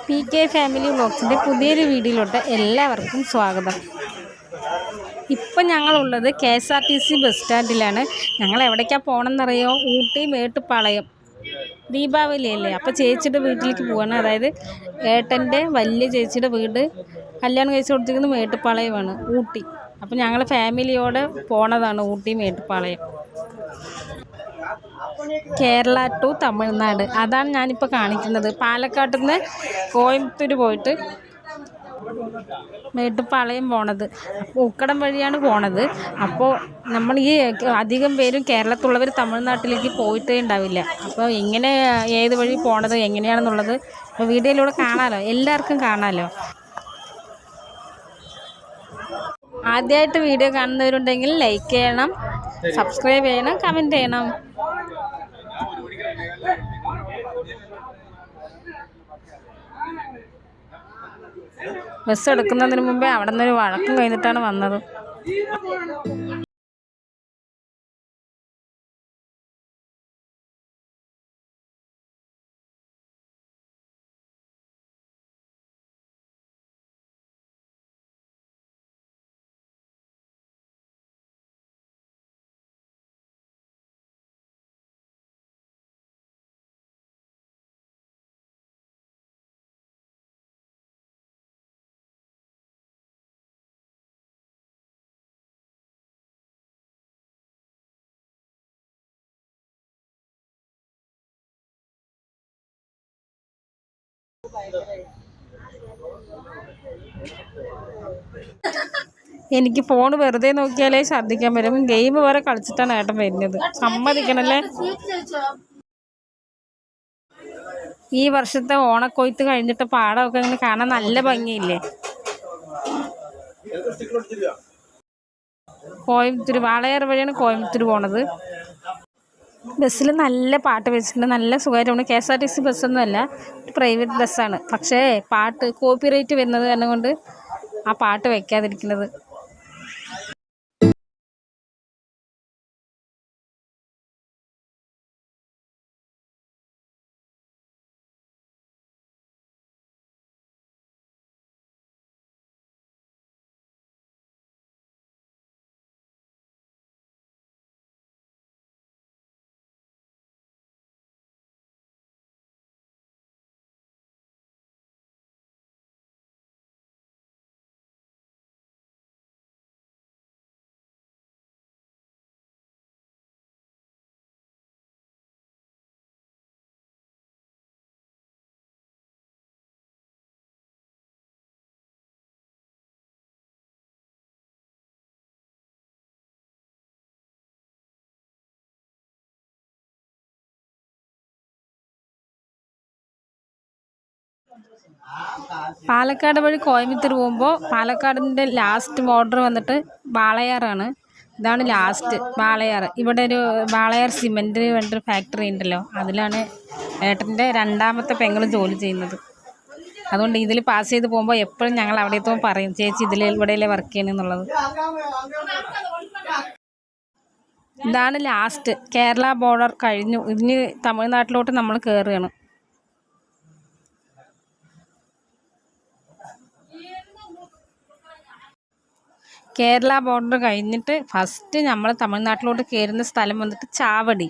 P K family വ്ളോഗ്സിൻ്റെ പുതിയൊരു വീഡിയോയിലോട്ട് എല്ലാവർക്കും സ്വാഗതം. ഇപ്പം ഞങ്ങളുള്ളത് K S R T C bus സ്റ്റാൻഡിലാണ്. ഞങ്ങൾ എവിടേക്കാണ് പോകണമെന്നറിയോ? ഊട്ടി മേട്ടുപ്പാളയം. ദീപാവലി അല്ലേ, അപ്പോൾ ചേച്ചിയുടെ വീട്ടിലേക്ക് പോവാണ്. അതായത് ഏട്ടൻ്റെ വലിയ ചേച്ചിയുടെ വീട് കല്യാണം കഴിച്ച് കൊടുത്തിരിക്കുന്നത് മേട്ടുപ്പാളയമാണ്, ഊട്ടി. അപ്പോൾ ഞങ്ങൾ ഫാമിലിയോടെ പോണതാണ് ഊട്ടി മേട്ടുപ്പാളയം. കേരള ടു തമിഴ്നാട്, അതാണ് ഞാനിപ്പോൾ കാണിക്കുന്നത്. പാലക്കാട്ടിൽ നിന്ന് കോയമ്പത്തൂർ പോയിട്ട് മേട്ടുപ്പാളയം പോണത്. ഉക്കടം വഴിയാണ് പോണത്. അപ്പോൾ നമ്മൾ ഈ അധികം പേരും കേരളത്തിലുള്ളവർ തമിഴ്നാട്ടിലേക്ക് പോയിട്ടേ ഉണ്ടാവില്ല. അപ്പോൾ എങ്ങനെ ഏത് വഴി പോണത് എങ്ങനെയാണെന്നുള്ളത് വീഡിയോയിലൂടെ കാണാമല്ലോ, എല്ലാവർക്കും കാണാമല്ലോ. ആദ്യമായിട്ട് വീഡിയോ കാണുന്നവരുണ്ടെങ്കിൽ ലൈക്ക് ചെയ്യണം, സബ്സ്ക്രൈബ് ചെയ്യണം, കമൻറ്റ് ചെയ്യണം. ബസ് എടുക്കുന്നതിന് മുമ്പേ അവിടെ നിന്നൊരു വഴക്കം കഴിഞ്ഞിട്ടാണ് വന്നത്. എനിക്ക് ഫോൺ വെറുതെ നോക്കിയാലേ ഛർദ്ദിക്കാൻ വരും. ഗെയിം വരെ കളിച്ചിട്ടാണ് ഏട്ടൻ വരുന്നത്. സമ്മതിക്കണല്ലേ. ഈ വർഷത്തെ ഓണക്കൊയ്ത്ത് കഴിഞ്ഞിട്ട് പാടമൊക്കെ ഇങ്ങനെ കാണാൻ നല്ല ഭംഗിയില്ലേ. കോയമ്പത്തൂർ വാളയാർ വഴിയാണ് കോയമ്പത്തൂർ പോണത്. ബസ്സിൽ നല്ല പാട്ട് വെച്ചിട്ടുണ്ട്, നല്ല സുഖമായിട്ടാണ്. K S R T C ബസ്സൊന്നുമല്ല, പ്രൈവറ്റ് ബസ്സാണ്. പക്ഷേ പാട്ട് കോപ്പിറൈറ്റ് വരുന്നത് കാരണം കൊണ്ട് ആ പാട്ട് വയ്ക്കാതിരിക്കുന്നത്. പാലക്കാട് വഴി കോയമ്പത്തൂർ പോകുമ്പോൾ പാലക്കാടിൻ്റെ ലാസ്റ്റ് ബോർഡർ വന്നിട്ട് വാളയാറാണ്. ഇതാണ് ലാസ്റ്റ് വാളയാർ. ഇവിടെ ഒരു വാളയാർ സിമെൻറ്റ് വേണ്ടൊരു ഫാക്ടറി ഉണ്ടല്ലോ, അതിലാണ് ഏട്ടൻ്റെ രണ്ടാമത്തെ പെങ്ങൾ ജോലി ചെയ്യുന്നത്. അതുകൊണ്ട് ഇതിൽ പാസ് ചെയ്ത് പോകുമ്പോൾ എപ്പോഴും ഞങ്ങൾ അവിടെ എത്തുമ്പോൾ പറയും, ചേച്ചി ഇവിടെയല്ലേ വർക്ക് ചെയ്യണമെന്നുള്ളത്. ഇതാണ് ലാസ്റ്റ് കേരള ബോർഡർ കഴിഞ്ഞു. ഇതിന് തമിഴ്നാട്ടിലോട്ട് നമ്മൾ കയറുകയാണ്. കേരള ബോർഡർ കഴിഞ്ഞിട്ട് ഫസ്റ്റ് നമ്മൾ തമിഴ്നാട്ടിലോട്ട് കയറുന്ന സ്ഥലം വന്നിട്ട് ചാവടി.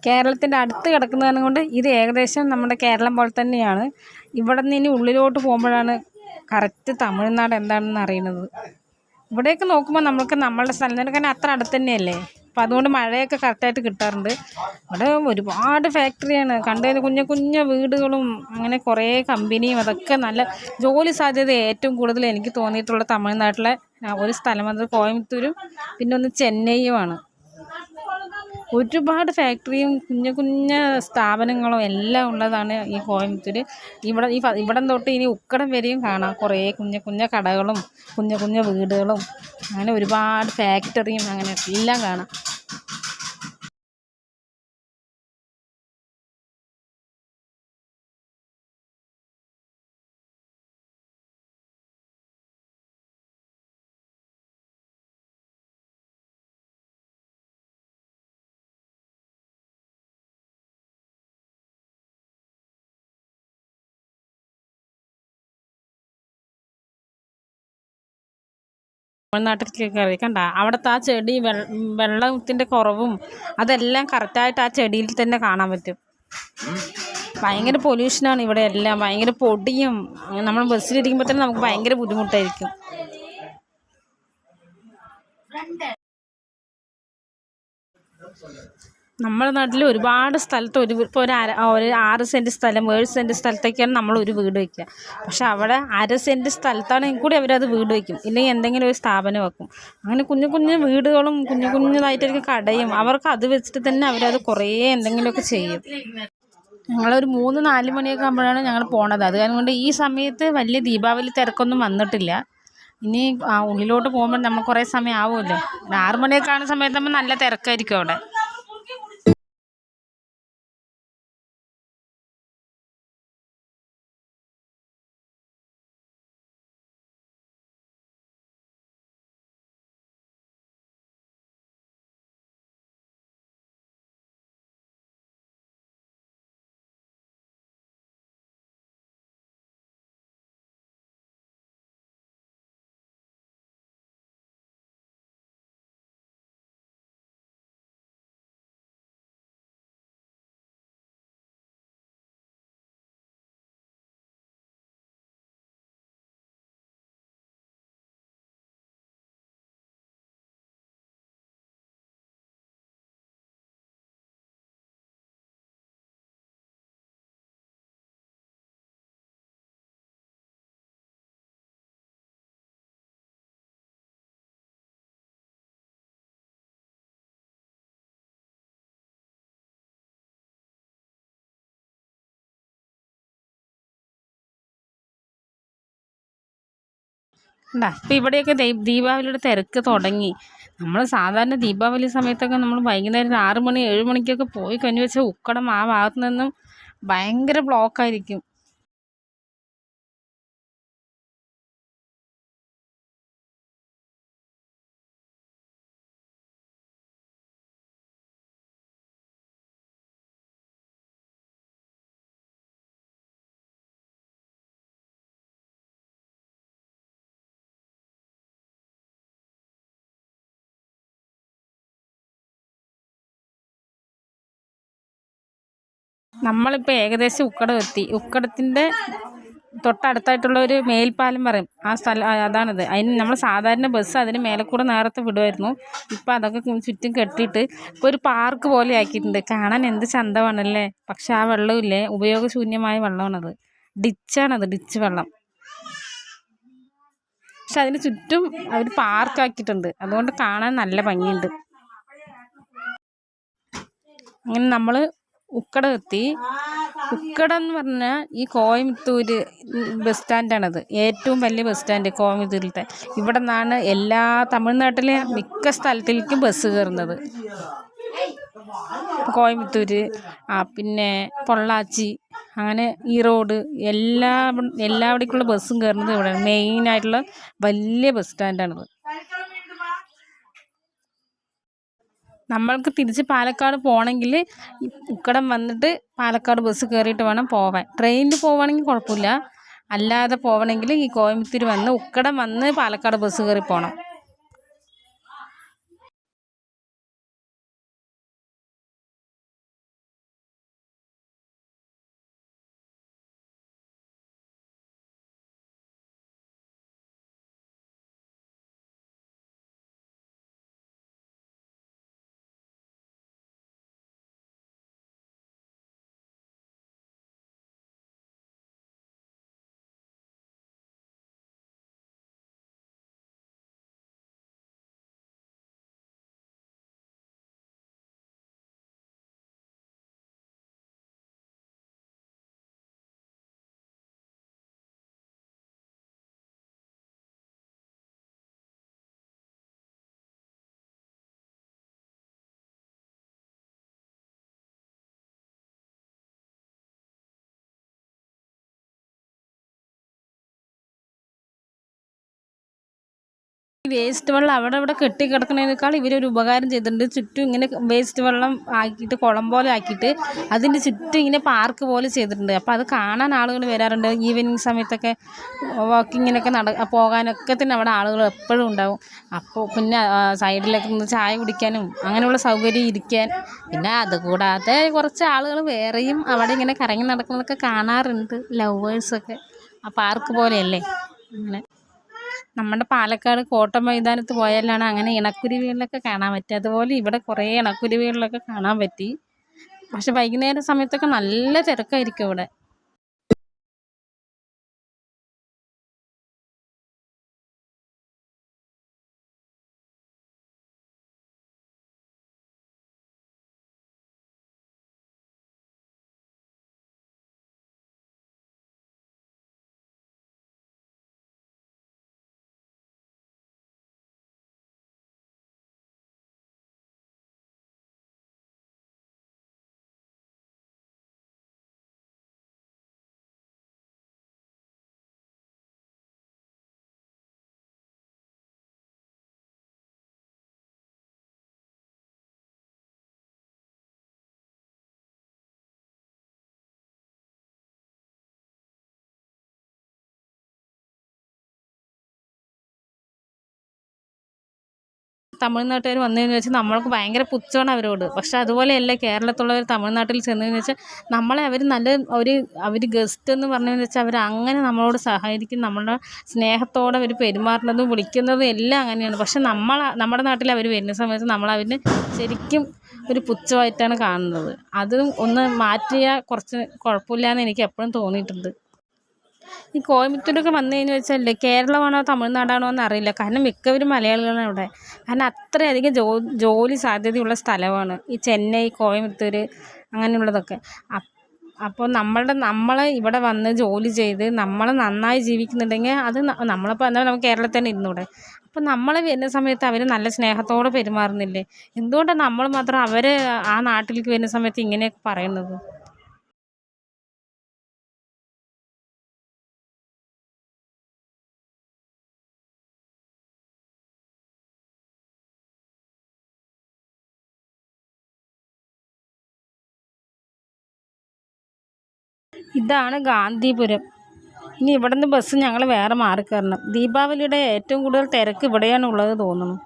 കേരളത്തിൻ്റെ അടുത്ത് കിടക്കുന്നത് കൊണ്ട് ഇത് ഏകദേശം നമ്മുടെ കേരളം പോലെ തന്നെയാണ്. ഇവിടെ നിന്ന് ഇനി ഉള്ളിലോട്ട് പോകുമ്പോഴാണ് കറക്റ്റ് തമിഴ്നാട് എന്താണെന്ന് അറിയുന്നത്. ഇവിടെയൊക്കെ നോക്കുമ്പോൾ നമ്മളുടെ സ്ഥലം കാരണം അത്ര അടുത്ത് തന്നെയല്ലേ. അപ്പം അതുകൊണ്ട് മഴയൊക്കെ കറക്റ്റായിട്ട് കിട്ടാറുണ്ട്. അവിടെ ഒരുപാട് ഫാക്ടറിയാണ് കണ്ടതിന്, കുഞ്ഞു കുഞ്ഞു വീടുകളും അങ്ങനെ കുറേ കമ്പനിയും. അതൊക്കെ നല്ല ജോലി സാധ്യത ഏറ്റവും കൂടുതൽ എനിക്ക് തോന്നിയിട്ടുള്ള തമിഴ്നാട്ടിലെ ഒരു സ്ഥലം അത് കോയമ്പത്തൂരും പിന്നെ ഒന്ന് ചെന്നൈയുമാണ്. ഒരുപാട് ഫാക്ടറിയും കുഞ്ഞു കുഞ്ഞു സ്ഥാപനങ്ങളും എല്ലാം ഉള്ളതാണ് ഈ കോയമ്പത്തൂർ. ഇവിടം തൊട്ട് ഇനി ഉക്കടം വരെയും കാണാം കുറേ കുഞ്ഞു കുഞ്ഞു കടകളും കുഞ്ഞു കുഞ്ഞു വീടുകളും അങ്ങനെ ഒരുപാട് ഫാക്ടറിയും അങ്ങനെ എല്ലാം കാണാം. തമിഴ്നാട്ടിലേക്കൊക്കെ അറിയാം കണ്ട അവിടുത്തെ ആ ചെടി വെള്ളത്തിൻ്റെ കുറവും അതെല്ലാം കറക്റ്റായിട്ട് ആ ചെടിയിൽ തന്നെ കാണാൻ പറ്റും. ഭയങ്കര പൊല്യൂഷനാണ് ഇവിടെ എല്ലാം, ഭയങ്കര പൊടിയും. നമ്മൾ ബസ്സിലിരിക്കുമ്പോൾ തന്നെ നമുക്ക് ഭയങ്കര ബുദ്ധിമുട്ടായിരിക്കും. നമ്മുടെ നാട്ടിൽ ഒരുപാട് സ്ഥലത്ത് ഇപ്പോൾ ഒരു 6 സെൻറ്റ് സ്ഥലം 7 സെൻറ്റ് സ്ഥലത്തൊക്കെയാണ് നമ്മൾ ഒരു വീട് വയ്ക്കുക. പക്ഷെ അവിടെ 1/2 സെൻറ്റ് സ്ഥലത്താണെങ്കിൽ കൂടി അവരത് വീട് വയ്ക്കും, ഇല്ലെങ്കിൽ എന്തെങ്കിലും ഒരു സ്ഥാപനം വെക്കും. അങ്ങനെ കുഞ്ഞു കുഞ്ഞു വീടുകളും കുഞ്ഞു കുഞ്ഞതായിട്ടായിരിക്കും കടയും. അവർക്ക് അത് വെച്ചിട്ട് തന്നെ അവരത് കുറേ എന്തെങ്കിലുമൊക്കെ ചെയ്യും. ഞങ്ങളൊരു 3-4 മണിയൊക്കെ ആകുമ്പോഴാണ് ഞങ്ങൾ പോണത്. അത് കാരണം കൊണ്ട് ഈ സമയത്ത് വലിയ ദീപാവലി തിരക്കൊന്നും വന്നിട്ടില്ല. ഇനി ഉള്ളിലോട്ട് പോകുമ്പോൾ നമ്മൾ കുറേ സമയം ആവുമല്ലോ. 6 മണിയൊക്കെ ആവുന്ന സമയത്ത് നമ്മൾ നല്ല തിരക്കായിരിക്കും അവിടെ. ഉണ്ടാ ഇപ്പം ഇവിടെയൊക്കെ ദീപാവലിയുടെ തിരക്ക് തുടങ്ങി. നമ്മൾ സാധാരണ ദീപാവലി സമയത്തൊക്കെ നമ്മൾ വൈകുന്നേരം 6 മണി 7 മണിക്കൊക്കെ പോയി കഴിഞ്ഞ് വെച്ചാൽ ഉക്കടം ആ ഭാഗത്തു നിന്നും ഭയങ്കര ബ്ലോക്കായിരിക്കും. നമ്മളിപ്പോൾ ഏകദേശം ഉക്കടം എത്തി. ഉക്കടത്തിൻ്റെ തൊട്ടടുത്തായിട്ടുള്ള ഒരു മേൽപ്പാലം പറയും, ആ സ്ഥലം അതാണിത്. അതിന് നമ്മൾ സാധാരണ ബസ് അതിന് മേലെ കൂടെ നേരത്തെ വിടുമായിരുന്നു. ഇപ്പം അതൊക്കെ ചുറ്റും കെട്ടിയിട്ട് ഇപ്പോൾ ഒരു പാർക്ക് പോലെ ആക്കിയിട്ടുണ്ട്. കാണാൻ എന്ത് ചന്തമാണല്ലേ. പക്ഷെ ആ വെള്ളമില്ലേ, ഉപയോഗശൂന്യമായ വെള്ളമാണത്. ഡിച്ചാണത്, ഡിച്ച് വെള്ളം. പക്ഷെ അതിന് ചുറ്റും അവർ പാർക്കാക്കിയിട്ടുണ്ട്, അതുകൊണ്ട് കാണാൻ നല്ല ഭംഗിയുണ്ട്. അങ്ങനെ നമ്മൾ ഉക്കടം എത്തി. ഉക്കടം എന്ന് പറഞ്ഞാൽ ഈ കോയമ്പത്തൂർ ബസ് സ്റ്റാൻഡാണത്, ഏറ്റവും വലിയ ബസ് സ്റ്റാൻഡ് കോയമ്പത്തൂരിലത്തെ. ഇവിടെ നിന്നാണ് എല്ലാ തമിഴ്നാട്ടിലെ മിക്ക സ്ഥലത്തേക്കും ബസ് കയറുന്നത്. കോയമ്പത്തൂർ, പിന്നെ പൊള്ളാച്ചി, അങ്ങനെ ഈറോഡ്, എല്ലാവിടേക്കുള്ള ബസ്സും കയറുന്നത് ഇവിടെ. മെയിനായിട്ടുള്ള വലിയ ബസ് സ്റ്റാൻഡാണത്. നമ്മൾക്ക് തിരിച്ച് പാലക്കാട് പോകണമെങ്കിൽ ഉക്കടം വന്നിട്ട് പാലക്കാട് ബസ് കയറിയിട്ട് വേണം പോവാൻ. ട്രെയിനിൽ പോവുകയാണെങ്കിൽ കുഴപ്പമില്ല, അല്ലാതെ പോകണമെങ്കിൽ ഈ കോയമ്പത്തൂർ വന്ന് ഉക്കടം വന്ന് പാലക്കാട് ബസ് കയറി പോകണം. വേസ്റ്റ് വെള്ളം അവിടെ ഇവിടെ കെട്ടിക്കിടക്കുന്നതിനേക്കാൾ ഇവരൊരു ഉപകാരം ചെയ്തിട്ടുണ്ട്. ചുറ്റും ഇങ്ങനെ വേസ്റ്റ് വെള്ളം ആക്കിയിട്ട് കുളം പോലെ ആക്കിയിട്ട് അതിൻ്റെ ചുറ്റും ഇങ്ങനെ പാർക്ക് പോലെ ചെയ്തിട്ടുണ്ട്. അപ്പോൾ അത് കാണാൻ ആളുകൾ വരാറുണ്ട്. ഈവനിങ് സമയത്തൊക്കെ വാക്കിങ്ങിനൊക്കെ പോകാനൊക്കെ തന്നെ അവിടെ ആളുകൾ എപ്പോഴും ഉണ്ടാവും. അപ്പോൾ പിന്നെ സൈഡിലൊക്കെ നിന്ന് ചായ കുടിക്കാനും അങ്ങനെയുള്ള സൗകര്യം ഇരിക്കാൻ, പിന്നെ അതുകൂടാതെ കുറച്ച് ആളുകൾ വേറെയും അവിടെ ഇങ്ങനെ കറങ്ങി നടക്കുന്നതൊക്കെ കാണാറുണ്ട്. ലവേഴ്സൊക്കെ ആ പാർക്ക് പോലെയല്ലേ അങ്ങനെ. നമ്മുടെ പാലക്കാട് കോട്ട മൈതാനത്ത് പോയാലാണ് അങ്ങനെ ഇണക്കുരുവികളിലൊക്കെ കാണാൻ പറ്റുക. അതുപോലെ ഇവിടെ കുറേ ഇണക്കുരുവികളിലൊക്കെ കാണാൻ പറ്റി. പക്ഷെ വൈകുന്നേര സമയത്തൊക്കെ നല്ല തിരക്കായിരിക്കും ഇവിടെ. തമിഴ്നാട്ടുകാർ വന്നതെന്ന് വെച്ചാൽ നമ്മൾക്ക് ഭയങ്കര പുച്ഛമാണ് അവരോട്. പക്ഷെ അതുപോലെയല്ല കേരളത്തിലുള്ളവർ തമിഴ്നാട്ടിൽ ചെന്നതെന്ന് വെച്ചാൽ നമ്മളെ അവർ നല്ല അവർ ഗസ്റ്റ് എന്ന് പറഞ്ഞതെന്ന് വെച്ചാൽ അവർ അങ്ങനെ നമ്മളോട് സഹകരിക്കും. നമ്മളുടെ സ്നേഹത്തോടെ അവർ പെരുമാറുന്നതും വിളിക്കുന്നതും എല്ലാം അങ്ങനെയാണ്. പക്ഷെ നമ്മുടെ നാട്ടിൽ അവർ വരുന്ന സമയത്ത് നമ്മളവരിന് ശരിക്കും ഒരു പുച്ഛമായിട്ടാണ് കാണുന്നത്. അതും ഒന്ന് മാറ്റിയാൽ കുറച്ച് കുഴപ്പമില്ലയെന്ന് എനിക്ക് എപ്പോഴും തോന്നിയിട്ടുണ്ട്. ഈ കോയമ്പത്തൂരൊക്കെ വന്നു കഴിഞ്ഞാൽ വെച്ചാൽ കേരളമാണോ തമിഴ്നാടാണോ എന്ന് അറിയില്ല. കാരണം മിക്കവരും മലയാളികളാണ് അവിടെ. കാരണം അത്രയധികം ജോലി സാധ്യതയുള്ള സ്ഥലമാണ് ഈ ചെന്നൈ, കോയമ്പത്തൂർ അങ്ങനെയുള്ളതൊക്കെ. അപ്പോൾ നമ്മളെ ഇവിടെ വന്ന് ജോലി ചെയ്ത് നമ്മൾ നന്നായി ജീവിക്കുന്നുണ്ടെങ്കിൽ അത് നമ്മളിപ്പോൾ എന്നാൽ നമുക്ക് കേരളത്തിൽ തന്നെ ഇരുന്നൂടെ. അപ്പോൾ നമ്മളെ വരുന്ന സമയത്ത് അവർ നല്ല സ്നേഹത്തോടെ പെരുമാറുന്നില്ലേ? എന്തുകൊണ്ടാണ് നമ്മൾ മാത്രം അവർ ആ നാട്ടിലേക്ക് വരുന്ന സമയത്ത് ഇങ്ങനെയൊക്കെ പറയുന്നത്? ഇതാണ് ഗാന്ധിപുരം. ഇനി ഇവിടെ നിന്ന് ബസ് ഞങ്ങൾ വേറെ മാറി കയറണം. ദീപാവലിയുടെ ഏറ്റവും കൂടുതൽ തിരക്ക് ഇവിടെയാണ് ഉള്ളത് തോന്നുന്നു.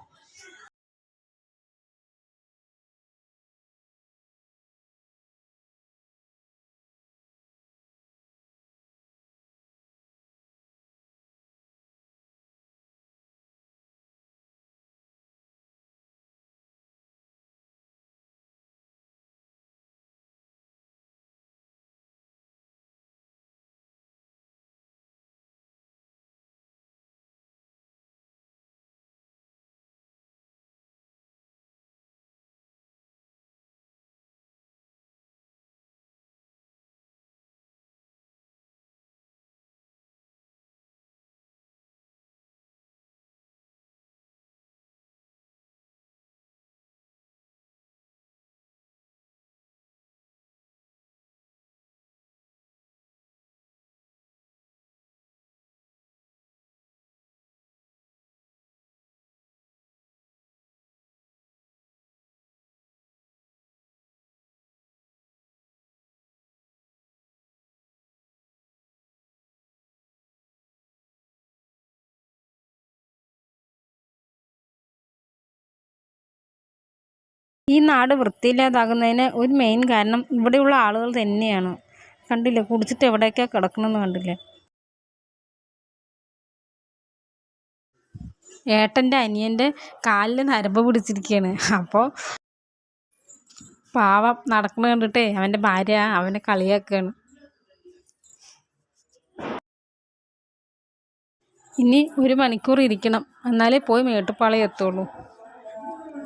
ഈ നാട് വൃത്തിയില്ലാതാകുന്നതിന് ഒരു മെയിൻ കാരണം ഇവിടെയുള്ള ആളുകൾ തന്നെയാണ്. കണ്ടില്ലേ, കുടിച്ചിട്ട് എവിടെയൊക്കെയാണ് കിടക്കണമെന്ന് കണ്ടില്ലേ? ഏട്ടൻ്റെ അനിയൻ്റെ കാലിൽ നരമ്പ് പിടിച്ചിരിക്കുകയാണ്. അപ്പോൾ പാവം നടക്കുന്നത് കണ്ടിട്ടേ അവൻ്റെ ഭാര്യ അവനെ കളിയാക്കുകയാണ്. ഇനി 1 മണിക്കൂർ ഇരിക്കണം, എന്നാലേ പോയി മേട്ടുപ്പാളയം എത്തുള്ളൂ.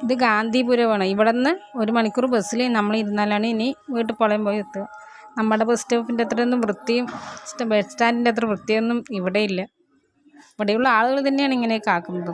ഇത് ഗാന്ധിപുരമാണ്. ഇവിടെ നിന്ന് 1 മണിക്കൂർ ബസ്സിൽ നമ്മൾ ഇരുന്നാലാണ് ഇനി മേട്ടുപ്പാളയം പോയി എത്തുക. നമ്മുടെ ബസ് സ്റ്റോപ്പിൻ്റെ അത്രയൊന്നും വൃത്തിയും ബസ് സ്റ്റാൻഡിൻ്റെ അത്ര വൃത്തിയൊന്നും ഇവിടെ ഇല്ല. ഇവിടെയുള്ള ആളുകൾ തന്നെയാണ് ഇങ്ങനെയൊക്കെ ആക്കുന്നത്.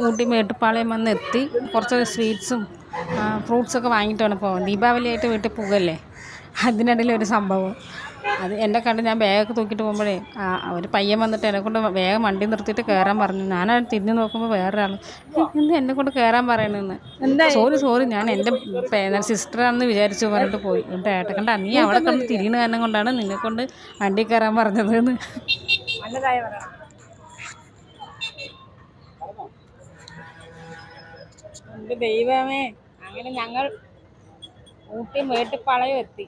ഊട്ടി മേട്ടുപ്പാളയം വന്ന് എത്തി. കുറച്ച് സ്വീറ്റ്സും ഫ്രൂട്ട്സൊക്കെ വാങ്ങിയിട്ടാണ് പോകാൻ. ദീപാവലിയായിട്ട് വീട്ടിൽ പോകുമല്ലേ, അതിനിടയിൽ ഒരു സംഭവം. അത് എന്നെ കണ്ട് ഞാൻ ബാഗൊക്കെ തൂക്കിയിട്ട് പോകുമ്പോഴേ ഒരു പയ്യൻ വന്നിട്ട് എന്നെക്കൊണ്ട് വേഗം വണ്ടി നിർത്തിയിട്ട് കയറാൻ പറഞ്ഞു. ഞാനത് തിരിഞ്ഞ് നോക്കുമ്പോൾ വേറൊരാൾ എന്ത് എന്നെക്കൊണ്ട് കയറാൻ പറയണമെന്ന്. സോറി ഞാൻ എൻ്റെ സിസ്റ്ററാണെന്ന് വിചാരിച്ചു പറഞ്ഞിട്ട് പോയി. എൻ്റെ ഏട്ടക്കണ്ട നീ അവിടെ കണ്ട് തിരിയുന്ന കാരണം കൊണ്ടാണ് നിന്നെക്കൊണ്ട് വണ്ടി കയറാൻ പറഞ്ഞത് എന്ന്. എൻ്റെ ദൈവമേ, അങ്ങനെ ഞങ്ങൾ ഊട്ടി മേട്ടുപ്പാളയം എത്തി.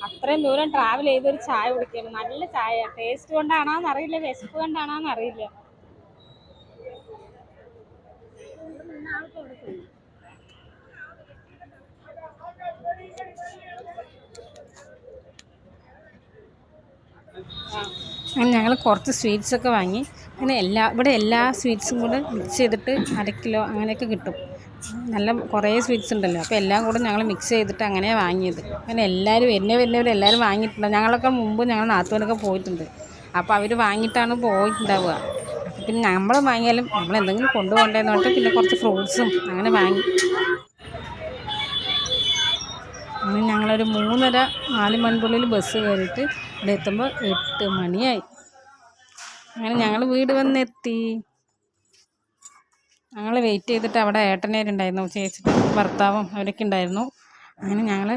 അത്രയും ദൂരം ട്രാവൽ ചെയ്തൊരു ചായ കുടിക്കണം. നല്ല ചായ. ടേസ്റ്റ് കൊണ്ടാണോന്ന് അറിയില്ല, വിശപ്പ് കൊണ്ടാണോന്ന് അറിയില്ല. അങ്ങനെ ഞങ്ങൾ കുറച്ച് സ്വീറ്റ്സൊക്കെ വാങ്ങി. അങ്ങനെ ഇവിടെ എല്ലാ സ്വീറ്റ്സും കൂടെ മിക്സ് ചെയ്തിട്ട് 1/2 കിലോ അങ്ങനെയൊക്കെ കിട്ടും. നല്ല കുറേ സ്വീറ്റ്സ് ഉണ്ടല്ലോ, അപ്പോൾ എല്ലാം കൂടെ ഞങ്ങൾ മിക്സ് ചെയ്തിട്ട് അങ്ങനെ വാങ്ങിയത്. അങ്ങനെ എല്ലാവരും എല്ലാവരും വാങ്ങിയിട്ടുണ്ട്. ഞങ്ങളൊക്കെ മുമ്പ് ഞങ്ങൾ നാത്തൂനൊക്കെ പോയിട്ടുണ്ട്. അപ്പോൾ അവർ വാങ്ങിയിട്ടാണ് പോയിട്ടുണ്ടാവുക. പിന്നെ നമ്മൾ വാങ്ങിയാലും നമ്മൾ എന്തെങ്കിലും കൊണ്ടുപോകേണ്ടതെന്ന് പറഞ്ഞിട്ട് പിന്നെ കുറച്ച് ഫ്രൂട്ട്സും അങ്ങനെ വാങ്ങി. അങ്ങനെ ഞങ്ങളൊരു 3:30-4 മണിക്കുള്ളിൽ ബസ് കയറിയിട്ട് ഇവിടെ എത്തുമ്പോൾ 8 മണിയായി. അങ്ങനെ ഞങ്ങൾ വീട് വന്നെത്തി. ഞങ്ങൾ വെയിറ്റ് ചെയ്തിട്ട് അവിടെ ഏട്ടനേരുണ്ടായിരുന്നു, ചേച്ചിയുടെ ഭർത്താവും അവരൊക്കെ ഉണ്ടായിരുന്നു. അങ്ങനെ ഞങ്ങൾ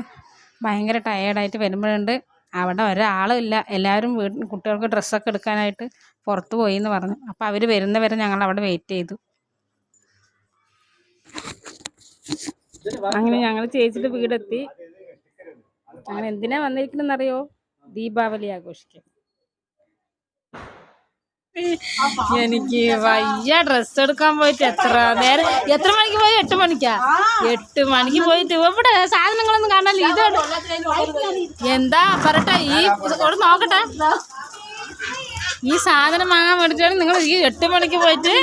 ഭയങ്കര ടയേർഡായിട്ട് വരുമ്പോഴുണ്ട് അവിടെ ഒരാളും ഇല്ല. എല്ലാവരും കുട്ടികൾക്ക് ഡ്രസ്സൊക്കെ എടുക്കാനായിട്ട് പുറത്ത് പോയി എന്ന് പറഞ്ഞു. അപ്പോൾ അവർ വരുന്നവരെ ഞങ്ങൾ അവിടെ വെയിറ്റ് ചെയ്തു. അങ്ങനെ ഞങ്ങൾ ചേച്ചിയുടെ വീടെത്തി. അങ്ങനെ എന്തിനാ വന്നിരിക്കണെന്നറിയോ? ദീപാവലി ആഘോഷിക്കാൻ. എനിക്ക് വയ്യ. ഡ്രസ്സ് എടുക്കാൻ പോയിട്ട് എത്ര മണിക്ക് പോയി? 8 മണിക്കാ. 8 മണിക്ക് പോയിട്ട് ഇവിടെ സാധനങ്ങളൊന്നും കാണാനില്ല. ഇതാണ് എന്താ പറയട്ടെ, ഇവിടെ നോക്കട്ടെ, ഈ സാധനം വാങ്ങാൻ വേണ്ടിയിട്ടാണ് നിങ്ങൾ ഈ 8 മണിക്ക് പോയിട്ട്